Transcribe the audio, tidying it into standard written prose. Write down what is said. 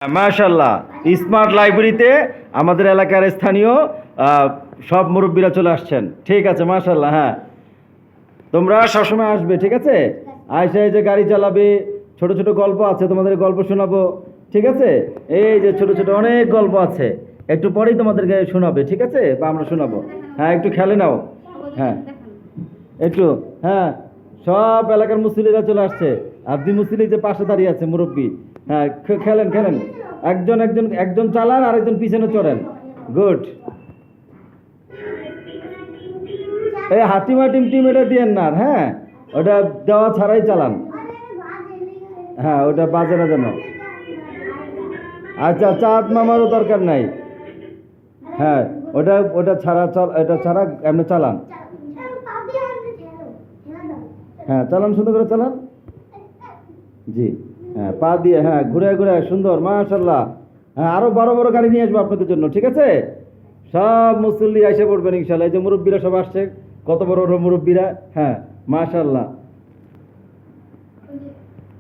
মাশাআল্লাহ, স্মার্ট লাইব্রেরিতে আমাদের এলাকার স্থানীয় সব মুরব্বীরা চলে আসছেন। ঠিক আছে, মাশাআল্লাহ। হ্যাঁ, তোমরা সবসময় আসবে, ঠিক আছে? আয়সা এই যে গাড়ি চালাবে, ছোট ছোট গল্প আছে, তোমাদের গল্প শোনাবো, ঠিক আছে? এই যে ছোট ছোট অনেক গল্প আছে, একটু পরেই তোমাদেরকে শোনাবে, ঠিক আছে? বা আমরা শোনাবো। হ্যাঁ, একটু খেলে নাও। হ্যাঁ, একটু। হ্যাঁ, সব এলাকার মুসলিরা চলে আসছে। আব্দি মুসলি যে পাশে দাঁড়িয়ে আছে মুরব্বী। হ্যাঁ, খেলেন খেলেন। একজন একজন একজন চালান, আর একজন পিছনে চড়েন। গুড। এই হাটিমা টিম টিম এটা দিয়েন না, হ্যাঁ, ওটা দেওয়া ছাড়াই চালান। হ্যাঁ, ওটা বাজে না যেন। আচ্ছা, চাঁদ মামারও দরকার নাই। হ্যাঁ, ওটা ওটা ছাড়া এটা ছাড়া এমনি চালান। হ্যাঁ, চালান, সুন্দর করে চালান। জি। হ্যাঁ, পা দিয়ে, হ্যাঁ, ঘুরে ঘুরে সুন্দর, মাশাআল্লাহ। হ্যাঁ, আরো বড় বড় গাড়ি নিয়ে আসবো আপনাদের জন্য, ঠিক আছে? সব মুসল্লি এসে পড়বেন ইনশাআল্লাহ। এই যে মুরব্বীরা সব আসছে, কত বড় বড় মুরব্বীরা। হ্যাঁ, মাশাআল্লাহ।